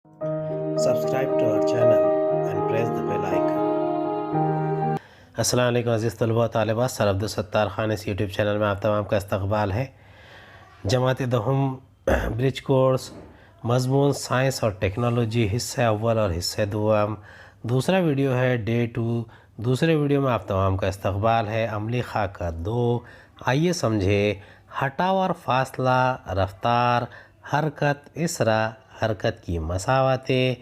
Subscribe to our channel and press the bell icon. السلام علیکم عزیز طلباء و طالبات، سر عبدالستار خان اس یوٹیوب چینل میں آپ تمام کا استقبال ہے۔ جماعت دہم برج کورس مضمون سائنس اور ٹیکنالوجی حصہ اول اور حصہ دوم دوسرا ویڈیو ہے ڈے 2۔ دوسرے ویڈیو میں آپ تمام کا استقبال ہے۔ عملی خاکہ 2، آئیے سمجھے ہٹاؤ اور فاصلہ، رفتار، حرکت، اسرا، حرکت کی مساواتیں،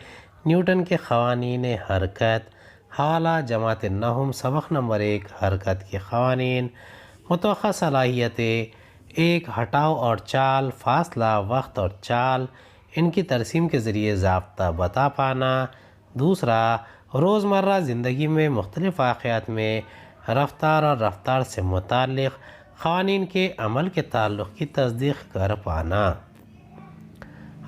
نیوٹن کے قوانین حرکت، حوالہ جماعت نہم سبق نمبر 1 حرکت کے قوانین، متوقع صلاحیتیں: 1 ہٹاؤ اور چال، فاصلہ، وقت اور چال، ان کی ترسیم کے ذریعے ضابطہ بتا پانا۔ دوسرا، روزمرہ زندگی میں مختلف واقعات میں رفتار اور رفتار سے متعلق قوانین کے عمل کے تعلق کی تصدیق کر پانا۔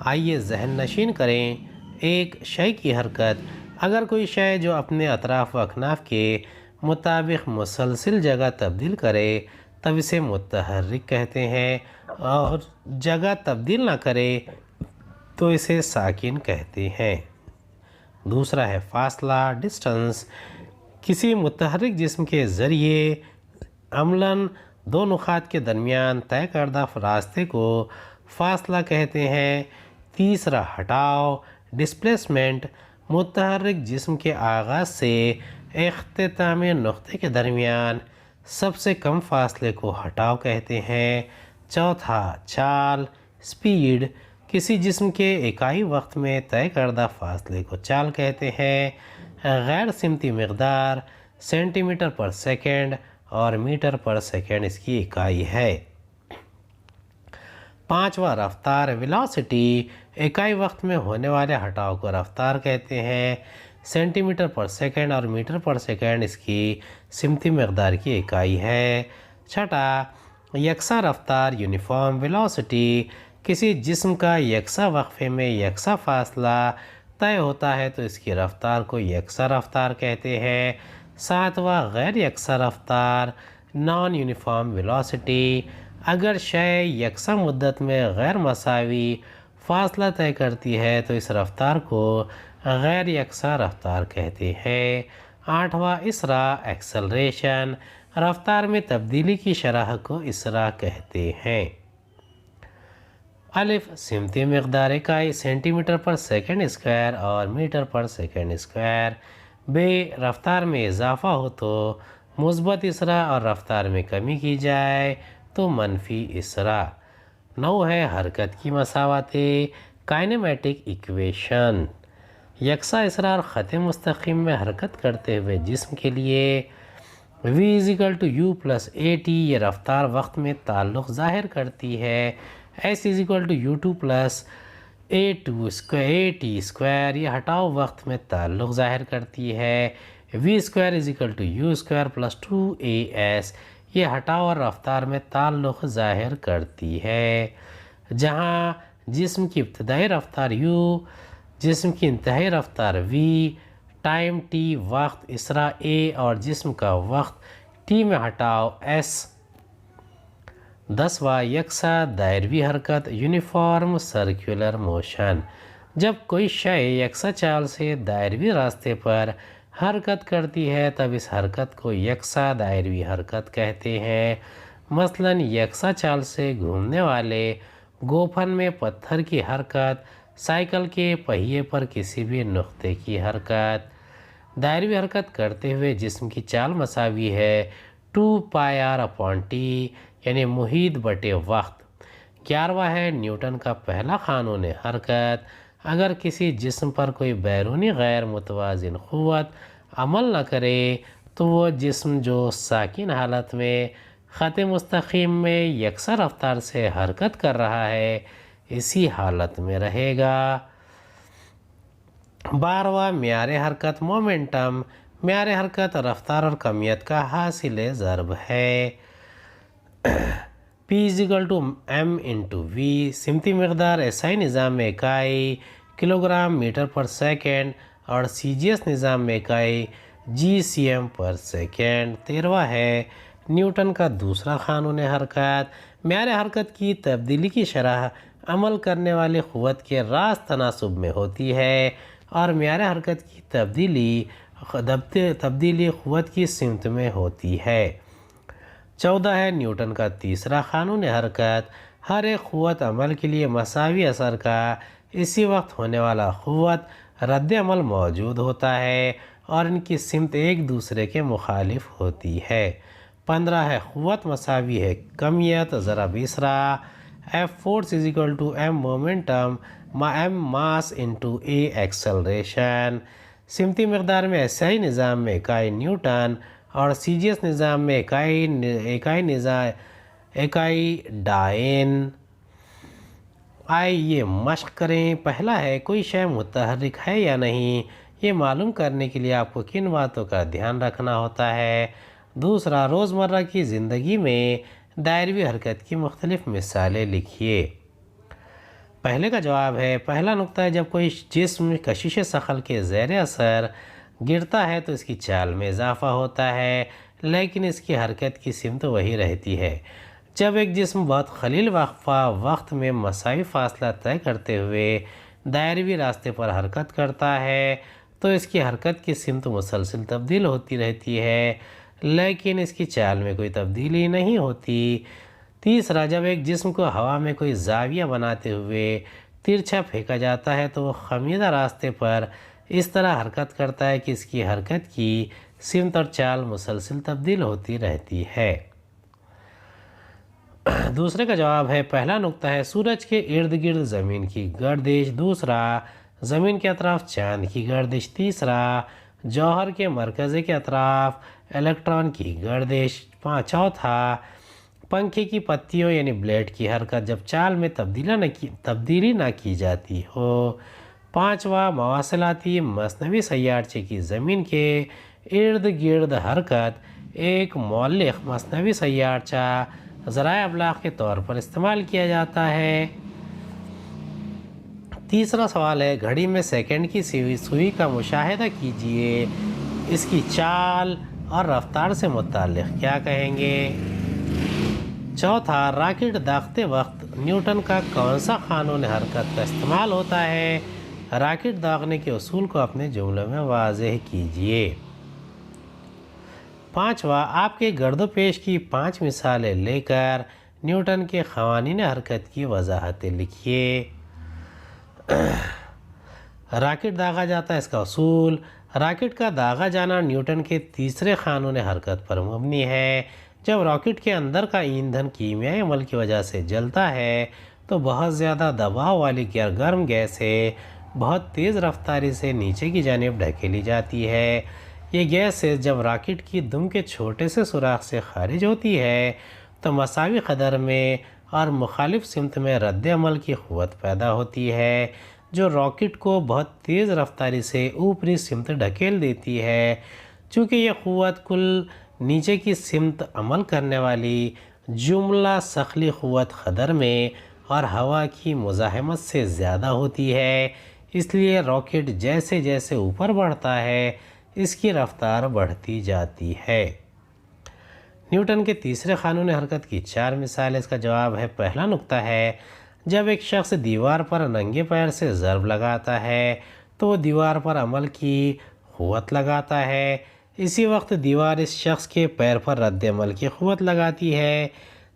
آئیے ذہن نشین کریں۔ 1 شے کی حرکت: اگر کوئی شے جو اپنے اطراف و اکناف کے مطابق مسلسل جگہ تبدیل کرے تب اسے متحرک کہتے ہیں، اور جگہ تبدیل نہ کرے تو اسے ساکن کہتے ہیں۔ دوسرا ہے فاصلہ، ڈسٹنس: کسی متحرک جسم کے ذریعے عملاً 2 نقاط کے درمیان طے کردہ راستے کو فاصلہ کہتے ہیں۔ تیسرا ہٹاؤ، ڈسپلیسمنٹ: متحرک جسم کے آغاز سے اختتام نقطے کے درمیان سب سے کم فاصلے کو ہٹاؤ کہتے ہیں۔ چوتھا چال، سپیڈ: کسی جسم کے اکائی وقت میں طے کردہ فاصلے کو چال کہتے ہیں۔ غیر سمتی مقدار: سینٹی میٹر پر سیکنڈ اور میٹر پر سیکنڈ اس کی اکائی ہے۔ پانچواں رفتار، ویلاسٹی: اکائی وقت میں ہونے والے ہٹاؤ کو رفتار کہتے ہیں۔ سینٹی میٹر پر سیکنڈ اور میٹر پر سیکنڈ اس کی سمتی مقدار کی اکائی ہے۔ چھٹا یکساں رفتار، یونیفارم ویلاسٹی: کسی جسم کا یکساں وقفے میں یکساں فاصلہ طے ہوتا ہے تو اس کی رفتار کو یکساں رفتار کہتے ہیں۔ ساتواں غیر یکساں رفتار، نان یونیفارم ویلاسٹی: اگر شے یکساں مدت میں غیر مساوی فاصلہ طے کرتی ہے تو اس رفتار کو غیر یکساں رفتار کہتے ہیں۔ آٹھواں اسرا، ایکسلریشن: رفتار میں تبدیلی کی شرح کو اسرا کہتے ہیں۔ الف سمتی مقدار اکائی، سینٹی میٹر پر سیکنڈ اسکوائر اور میٹر پر سیکنڈ اسکوائر۔ ب رفتار میں اضافہ ہو تو مثبت اسرا اور رفتار میں کمی کی جائے تو منفی اسرا۔ 9 ہے حرکت کی مساواتیں، کائنیمیٹک ایکویشن: یکساں اسرا اور خط مستقیم میں حرکت کرتے ہوئے جسم کے لیے v = u + at یہ رفتار وقت میں تعلق ظاہر کرتی ہے۔ s = u2 + at² یہ ہٹاؤ وقت میں تعلق ظاہر کرتی ہے۔ v² = u² + 2as یہ ہٹاؤ اور رفتار میں تعلق ظاہر کرتی ہے۔ جہاں جسم کی ابتدائی رفتار u، جسم کی انتہائی رفتار v، ٹائم t، وقت اسرا a اور جسم کا وقت t میں ہٹاؤ s۔ 10واں یکساں دائروی حرکت، یونیفارم سرکولر موشن: جب کوئی شے یکساں چال سے دائروی راستے پر حرکت کرتی ہے تب اس حرکت کو یکساں دائروی حرکت کہتے ہیں۔ مثلاً یکساں چال سے گھومنے والے گوپھن میں پتھر کی حرکت، سائیکل کے پہیے پر کسی بھی نقطے کی حرکت۔ دائروی حرکت کرتے ہوئے جسم کی چال مساوی ہے 2πr/t یعنی محیط بٹے وقت۔ 11واں ہے نیوٹن کا پہلا قانون حرکت: اگر کسی جسم پر کوئی بیرونی غیر متوازن قوت عمل نہ کرے تو وہ جسم جو ساکن حالت میں خط مستقیم میں یکساں رفتار سے حرکت کر رہا ہے اسی حالت میں رہے گا۔ 12واں معیار حرکت، مومنٹم: معیار حرکت رفتار اور کمیت کا حاصل ضرب ہے۔ p = m/v سمتی مقدار SI نظام میں اکائی کلوگرام میٹر پر سیکنڈ اور CGS نظام میں اکائی GCM پر سیکنڈ۔ 13واں ہے نیوٹن کا دوسرا قانون حرکت: معیار حرکت کی تبدیلی کی شرح عمل کرنے والی قوت کے راست تناسب میں ہوتی ہے اور معیار حرکت کی تبدیلی قوت کی سمت میں ہوتی ہے۔ 14 ہے نیوٹن کا تیسرا قانون حرکت۔ ہر ایک قوت عمل کے لیے مساوی اثر کا اسی وقت ہونے والا قوت رد عمل موجود ہوتا ہے اور ان کی سمت ایک دوسرے کے مخالف ہوتی ہے۔ 15 ہے قوت مساوی ہے کمیت ضرب اسرا۔ F force is equal to M momentum M mass into A acceleration۔ سمتی مقدار میں ایسائی نظام میں اکائی نیوٹن اور سی جی ایس نظام میں اکائی ڈائن۔ آئیے مشق کریں۔ پہلا ہے کوئی شے متحرک ہے یا نہیں، یہ معلوم کرنے کے لیے آپ کو کن باتوں کا دھیان رکھنا ہوتا ہے۔ دوسرا، روزمرہ کی زندگی میں دائروی حرکت کی مختلف مثالیں لکھیے۔ پہلے کا جواب ہے، پہلا نقطہ ہے جب کوئی جسم کشش ثقل کے زیر اثر گرتا ہے تو اس کی چال میں اضافہ ہوتا ہے لیکن اس کی حرکت کی سمت وہی رہتی ہے۔ جب ایک جسم بہت قلیل وقت میں مساوی فاصلہ طے کرتے ہوئے دائروی راستے پر حرکت کرتا ہے تو اس کی حرکت کی سمت مسلسل تبدیل ہوتی رہتی ہے لیکن اس کی چال میں کوئی تبدیلی نہیں ہوتی۔ تیسرا، جب ایک جسم کو ہوا میں کوئی زاویہ بناتے ہوئے ترچھا پھینکا جاتا ہے تو وہ خمیدہ راستے پر اس طرح حرکت کرتا ہے کہ اس کی حرکت کی سمت اور چال مسلسل تبدیل ہوتی رہتی ہے۔ دوسرے کا جواب ہے، پہلا نقطہ ہے سورج کے ارد گرد زمین کی گردش۔ دوسرا، زمین کے اطراف چاند کی گردش۔ تیسرا، جوہر کے مرکز کے اطراف الیکٹران کی گردش۔ چوتھا، پنکھے کی پتیوں یعنی بلیڈ کی حرکت جب چال میں تبدیلی نہ کی جاتی ہو۔ پانچواں، مواصلاتی مصنوعی سیارچے کی زمین کے ارد گرد حرکت ایک مولق مصنوعی سیارچہ ذرائع ابلاغ کے طور پر استعمال کیا جاتا ہے۔ تیسرا سوال ہے، گھڑی میں سیکنڈ کی سوئی کا مشاہدہ کیجئے، اس کی چال اور رفتار سے متعلق کیا کہیں گے؟ چوتھا، راکٹ داغتے وقت نیوٹن کا کون سا قانون حرکت کا استعمال ہوتا ہے؟ راکٹ داغنے کے اصول کو اپنے جملوں میں واضح کیجئے۔ پانچواں، آپ کے گرد و پیش کی 5 مثالیں لے کر نیوٹن کے قوانین حرکت کی وضاحتیں لکھیے۔ راکٹ داغا جاتا ہے، اس کا اصول۔ راکٹ کا داغا جانا نیوٹن کے تیسرے قانون حرکت پر مبنی ہے۔ جب راکٹ کے اندر کا ایندھن کیمیائی عمل کی وجہ سے جلتا ہے تو بہت زیادہ دباؤ والی گرم گیسیں بہت تیز رفتاری سے نیچے کی جانب ڈھکیلی جاتی ہے۔ یہ گیسیں جب راکٹ کی دم کے چھوٹے سے سوراخ سے خارج ہوتی ہے تو مساوی قدر میں اور مخالف سمت میں رد عمل کی قوت پیدا ہوتی ہے جو راکٹ کو بہت تیز رفتاری سے اوپری سمت ڈھکیل دیتی ہے۔ چونکہ یہ قوت کل نیچے کی سمت عمل کرنے والی جملہ ثقلی قوت قدر میں اور ہوا کی مزاحمت سے زیادہ ہوتی ہے، اس لیے راکٹ جیسے جیسے اوپر بڑھتا ہے اس کی رفتار بڑھتی جاتی ہے۔ نیوٹن کے تیسرے قانون حرکت کی 4 مثالیں، اس کا جواب ہے، پہلا نقطہ ہے جب ایک شخص دیوار پر ننگے پیر سے ضرب لگاتا ہے تو وہ دیوار پر عمل کی قوت لگاتا ہے، اسی وقت دیوار اس شخص کے پیر پر رد عمل کی قوت لگاتی ہے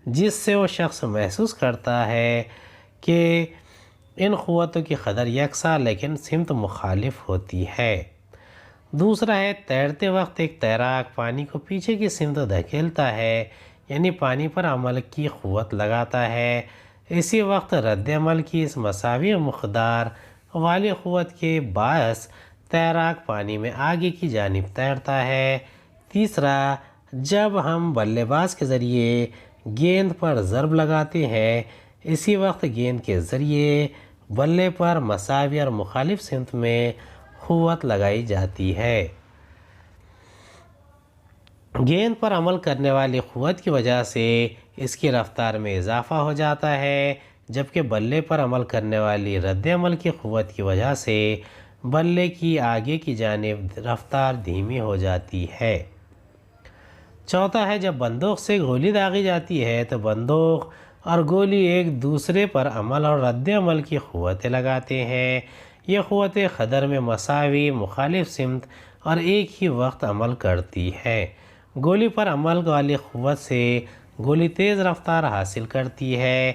جس سے وہ شخص محسوس کرتا ہے کہ ان قوتوں کی قدر یکساں لیکن سمت مخالف ہوتی ہے۔ دوسرا ہے، تیرتے وقت ایک تیراک پانی کو پیچھے کی سمت دھکیلتا ہے یعنی پانی پر عمل کی قوت لگاتا ہے، اسی وقت رد عمل کی اس مساوی مقدار والی قوت کے باعث تیراک پانی میں آگے کی جانب تیرتا ہے۔ تیسرا، جب ہم بلے باز کے ذریعے گیند پر ضرب لگاتے ہیں اسی وقت گیند کے ذریعے بلے پر مساوی اور مخالف سمت میں قوت لگائی جاتی ہے۔ گیند پر عمل کرنے والی قوت کی وجہ سے اس کی رفتار میں اضافہ ہو جاتا ہے جبکہ بلے پر عمل کرنے والی رد عمل کی قوت کی وجہ سے بلے کی آگے کی جانب رفتار دھیمی ہو جاتی ہے۔ چوتھا ہے، جب بندوق سے گولی داغی جاتی ہے تو بندوق اور گولی ایک دوسرے پر عمل اور رد عمل کی قوتیں لگاتے ہیں۔ یہ قوتیں قدر میں مساوی مخالف سمت اور ایک ہی وقت عمل کرتی ہیں۔ گولی پر عمل والی قوت سے گولی تیز رفتار حاصل کرتی ہے۔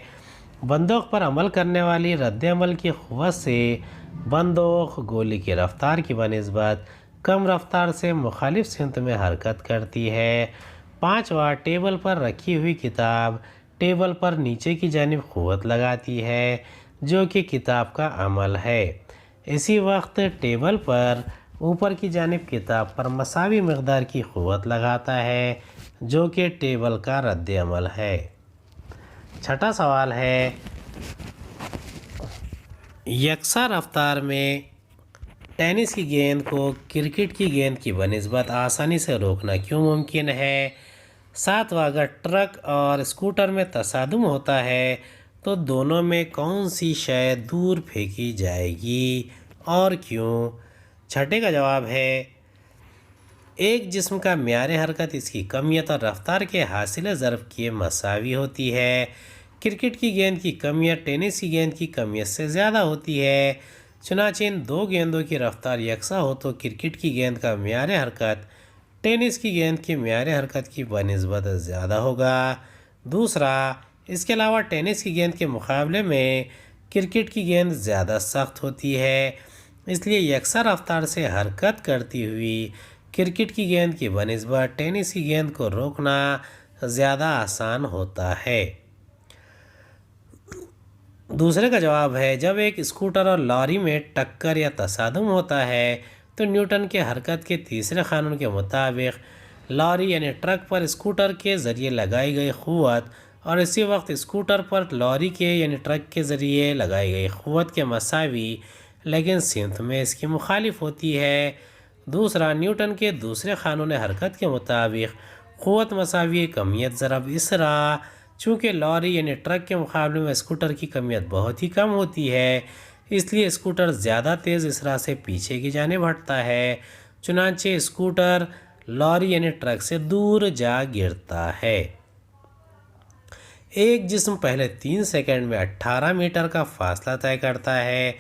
بندوق پر عمل کرنے والی رد عمل کی قوت سے بندوق گولی کی رفتار کی بنسبت کم رفتار سے مخالف سمت میں حرکت کرتی ہے۔ 5واں، ٹیبل پر رکھی ہوئی کتاب ٹیبل پر نیچے کی جانب قوت لگاتی ہے جو کہ کتاب کا عمل ہے۔ اسی وقت ٹیبل پر اوپر کی جانب کتاب پر مساوی مقدار کی قوت لگاتا ہے جو کہ ٹیبل کا رد عمل ہے۔ چھٹا سوال ہے، یکساں رفتار میں ٹینس کی گیند کو کرکٹ کی گیند کی بنسبت آسانی سے روکنا کیوں ممکن ہے؟ 7واں، اگر ٹرک اور اسکوٹر میں تصادم ہوتا ہے تو دونوں میں کون سی شے دور پھینکی جائے گی اور کیوں؟ چھٹے کا جواب ہے، ایک جسم کا معیار حرکت اس کی کمیت اور رفتار کے حاصل ضرب کے مساوی ہوتی ہے۔ کرکٹ کی گیند کی کمیت ٹینس کی گیند کی کمیت سے زیادہ ہوتی ہے، چنانچہ ان دو گیندوں کی رفتار یکساں ہو تو کرکٹ کی گیند کا معیار حرکت ٹینس کی گیند کی معیار حرکت کی بنسبت زیادہ ہوگا۔ دوسرا، اس کے علاوہ ٹینس کی گیند کے مقابلے میں کرکٹ کی گیند زیادہ سخت ہوتی ہے، اس لیے یکساں رفتار سے حرکت کرتی ہوئی کرکٹ کی گیند کی بنسبت ٹینس کی گیند کو روکنا زیادہ آسان ہوتا ہے۔ دوسرے کا جواب ہے، جب ایک اسکوٹر اور لاری میں ٹکر یا تصادم ہوتا ہے تو نیوٹن کے حرکت کے تیسرے قانون کے مطابق لاری یعنی ٹرک پر اسکوٹر کے ذریعے لگائی گئی قوت اور اسی وقت اسکوٹر پر لاری کے یعنی ٹرک کے ذریعے لگائی گئی قوت کے مساوی لیکن سمت میں اس کی مخالف ہوتی ہے۔ دوسرا، نیوٹن کے دوسرے قانون حرکت کے مطابق قوت مساوی کمیت ضرب اسرا، چونکہ لاری یعنی ٹرک کے مقابلے میں اسکوٹر کی کمیت بہت ہی کم ہوتی ہے اس لیے اسکوٹر زیادہ تیز اسرا سے پیچھے کی جانب ہٹتا ہے، چنانچہ اسکوٹر لاری یعنی ٹرک سے دور جا گرتا ہے۔ ایک جسم پہلے 3 سیکنڈ میں 18 میٹر کا فاصلہ طے کرتا ہے،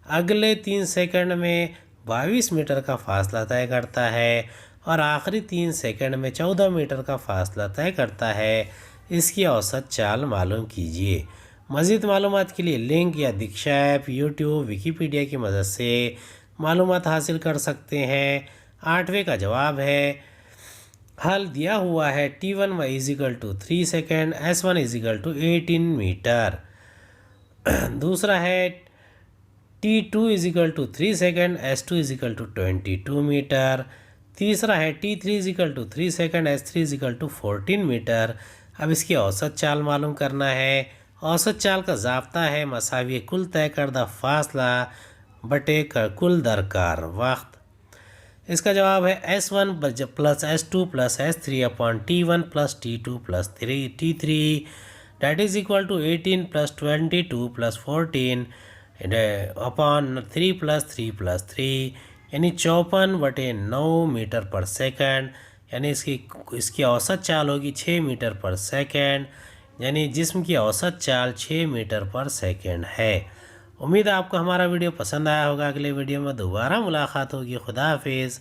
اگلے 3 سیکنڈ میں 22 میٹر کا فاصلہ طے کرتا ہے اور آخری 3 سیکنڈ میں 14 میٹر کا فاصلہ طے کرتا ہے۔ اس کی اوسط چال معلوم کیجیے۔ مزید معلومات کے لیے لنک یا دیکشا ایپ، یوٹیوب، ویکیپیڈیا کی مدد سے معلومات حاصل کر سکتے ہیں۔ 8ویں کا جواب ہے، حل دیا ہوا ہے T1 = 3 سیکنڈ، S1 = 18 میٹر۔ دوسرا ہے T2 = 3 سیکنڈ، S2 = 22 میٹر۔ تیسرا ہے T3 = 3 سیکنڈ، S3 = 14 میٹر۔ اب اس کی اوسط چال معلوم کرنا ہے۔ اوسط چال کا ضابطہ ہے مساوی کل طے کردہ فاصلہ بٹے کل درکار وقت۔ اس کا جواب ہے S1 + S2 + S3 T1 + T2 + T3 = 18 + 22 + 14 3 + 3 + 3 یعنی 54/9 میٹر پر سیکنڈ، یعنی اس کی اوسط چال ہوگی 6 میٹر پر سیکنڈ، یعنی جسم کی اوسط چال 6 میٹر پر سیکنڈ ہے۔ امید ہے آپ کو ہمارا ویڈیو پسند آیا ہوگا۔ اگلے ویڈیو میں دوبارہ ملاقات ہوگی۔ خدا حافظ۔